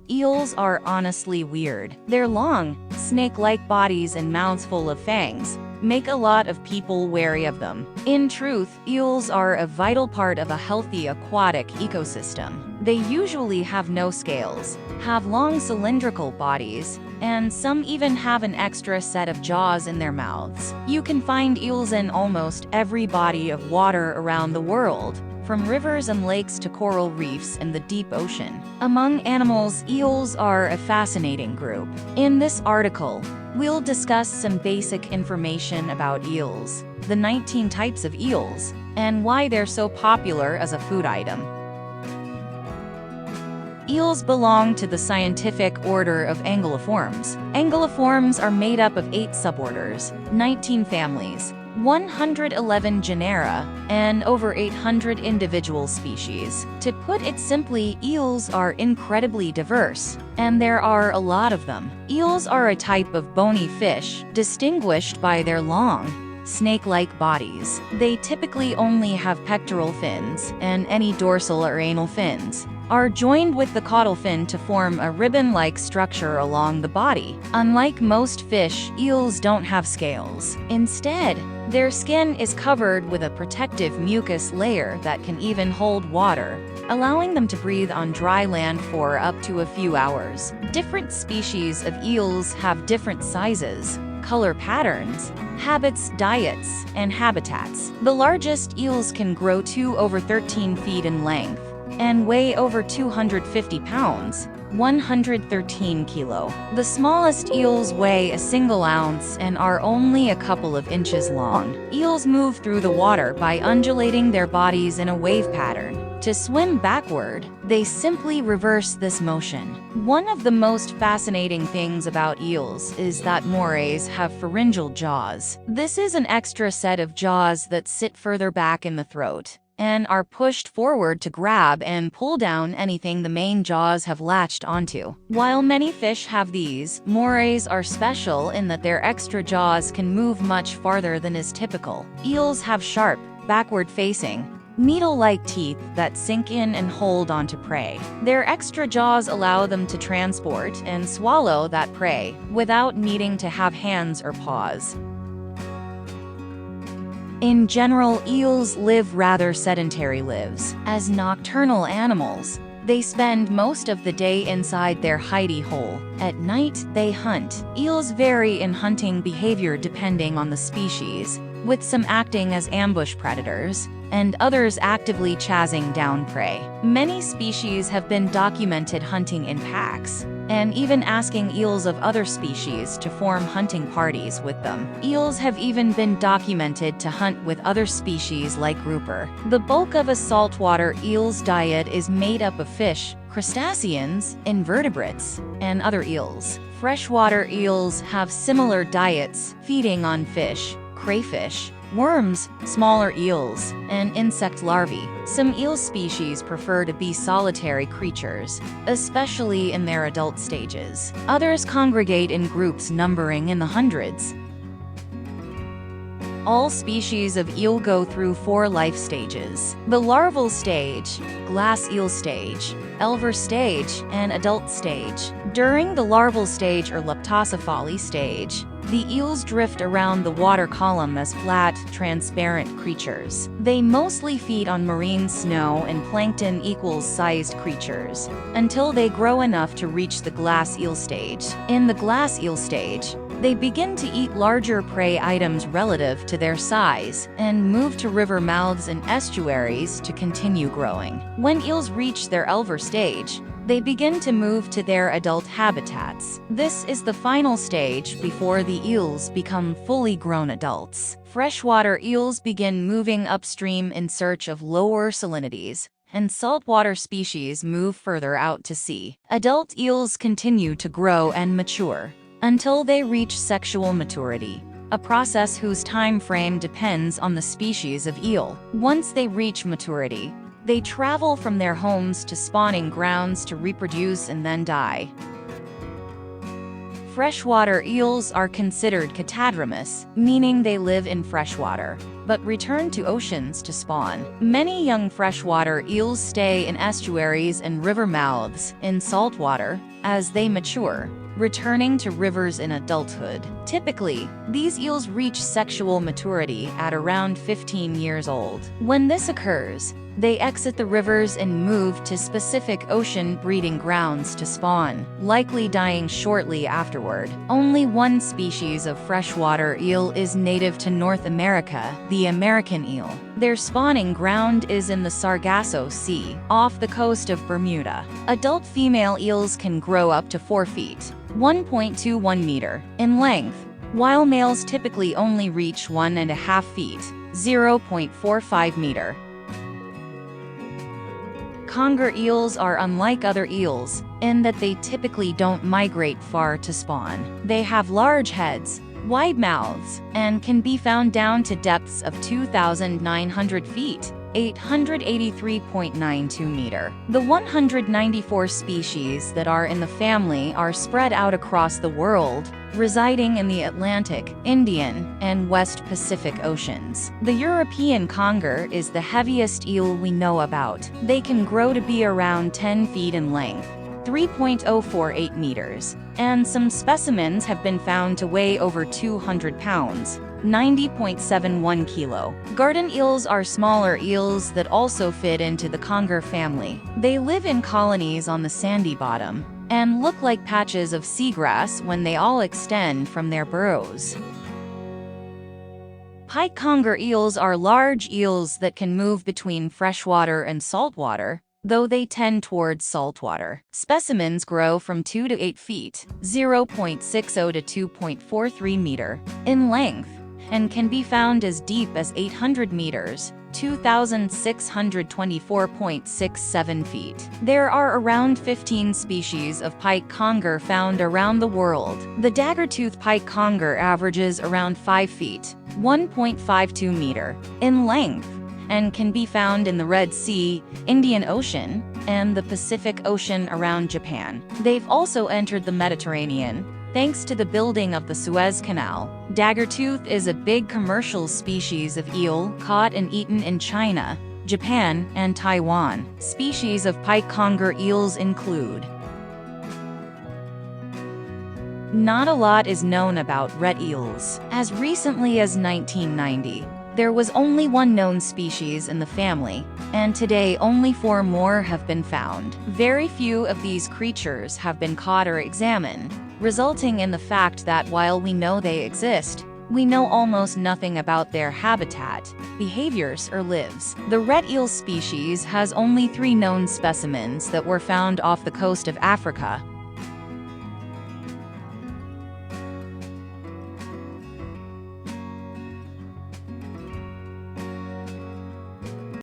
Eels are honestly weird. Their long, snake-like bodies and mouths full of fangs make a lot of people wary of them. In truth, eels are a vital part of a healthy aquatic ecosystem. They usually have no scales, have long cylindrical bodies, and some even have an extra set of jaws in their mouths. You can find eels in almost every body of water around the world, from rivers and lakes to coral reefs and the deep ocean. Among animals, eels are a fascinating group. In this article, we'll discuss some basic information about eels, the 19 types of eels, and why they're so popular as a food item. Eels belong to the scientific order of Anguilliformes. Anguilliformes are made up of 8 suborders, 19 families, 111 genera, and over 800 individual species. To put it simply, eels are incredibly diverse, and there are a lot of them. Eels are a type of bony fish, distinguished by their long, snake-like bodies. They typically only have pectoral fins, and any dorsal or anal fins are joined with the caudal fin to form a ribbon-like structure along the body. Unlike most fish, eels don't have scales. Instead, their skin is covered with a protective mucus layer that can even hold water, allowing them to breathe on dry land for up to a few hours. Different species of eels have different sizes, color patterns, habits, diets, and habitats. The largest eels can grow to over 13 feet in length and weigh over 250 pounds, 113 kilo. The smallest eels weigh a single ounce and are only a couple of inches long. Eels move through the water by undulating their bodies in a wave pattern. To swim backward, they simply reverse this motion. One of the most fascinating things about eels is that morays have pharyngeal jaws. This is an extra set of jaws that sit further back in the throat and are pushed forward to grab and pull down anything the main jaws have latched onto. While many fish have these, morays are special in that their extra jaws can move much farther than is typical. Eels have sharp, backward-facing, needle-like teeth that sink in and hold onto prey. Their extra jaws allow them to transport and swallow that prey without needing to have hands or paws. In general, eels live rather sedentary lives. As nocturnal animals, they spend most of the day inside their hidey hole. At night, they hunt. Eels vary in hunting behavior depending on the species, with some acting as ambush predators and others actively chasing down prey. Many species have been documented hunting in packs, and even asking eels of other species to form hunting parties with them. Eels have even been documented to hunt with other species like grouper. The bulk of a saltwater eel's diet is made up of fish, crustaceans, invertebrates, and other eels. Freshwater eels have similar diets, feeding on fish, crayfish, worms, smaller eels, and insect larvae. Some eel species prefer to be solitary creatures, especially in their adult stages. Others congregate in groups numbering in the hundreds. All species of eel go through 4 life stages: the larval stage, glass eel stage, elver stage, and adult stage. During the larval stage or leptocephaly stage, the eels drift around the water column as flat, transparent creatures. They mostly feed on marine snow and plankton sized creatures, until they grow enough to reach the glass eel stage. In the glass eel stage, they begin to eat larger prey items relative to their size, and move to river mouths and estuaries to continue growing. When eels reach their elver stage, they begin to move to their adult habitats. This is the final stage before the eels become fully grown adults. Freshwater eels begin moving upstream in search of lower salinities, and saltwater species move further out to sea. Adult eels continue to grow and mature until they reach sexual maturity, a process whose time frame depends on the species of eel. Once they reach maturity, they travel from their homes to spawning grounds to reproduce and then die. Freshwater eels are considered catadromous, meaning they live in freshwater, but return to oceans to spawn. Many young freshwater eels stay in estuaries and river mouths in saltwater as they mature, returning to rivers in adulthood. Typically, these eels reach sexual maturity at around 15 years old. When this occurs, they exit the rivers and move to specific ocean breeding grounds to spawn, likely dying shortly afterward. Only one species of freshwater eel is native to North America, the American eel. Their spawning ground is in the Sargasso Sea, off the coast of Bermuda. Adult female eels can grow up to 4 feet, 1.21 meter, in length, while males typically only reach 1.5 feet, 0.45 meter. Conger eels are unlike other eels, in that they typically don't migrate far to spawn. They have large heads, wide mouths, and can be found down to depths of 2,900 feet, 883.92 meter. The 194 species that are in the family are spread out across the world, residing in the Atlantic, Indian, and West Pacific Oceans. The European conger is the heaviest eel we know about. They can grow to be around 10 feet in length, 3.048 meters, and some specimens have been found to weigh over 200 pounds, 90.71 kilo. Garden eels are smaller eels that also fit into the conger family. They live in colonies on the sandy bottom and look like patches of seagrass when they all extend from their burrows. Pike conger eels are large eels that can move between freshwater and saltwater, though they tend towards saltwater. Specimens grow from 2 to 8 feet, 0.60 to 2.43 meter, in length, and can be found as deep as 800 meters, 2,624.67 feet. There are around 15 species of pike conger found around the world. The dagger-toothed pike conger averages around 5 feet, 1.52 meter, in length, and can be found in the Red Sea, Indian Ocean, and the Pacific Ocean around Japan. They've also entered the Mediterranean, thanks to the building of the Suez Canal. Daggertooth is a big commercial species of eel caught and eaten in China, Japan, and Taiwan. Species of pike conger eels include. Not a lot is known about red eels. As recently as 1990, there was only one known species in the family, and today only 4 more have been found. Very few of these creatures have been caught or examined, resulting in the fact that while we know they exist, we know almost nothing about their habitat, behaviors, or lives. The red eel species has only 3 known specimens that were found off the coast of Africa,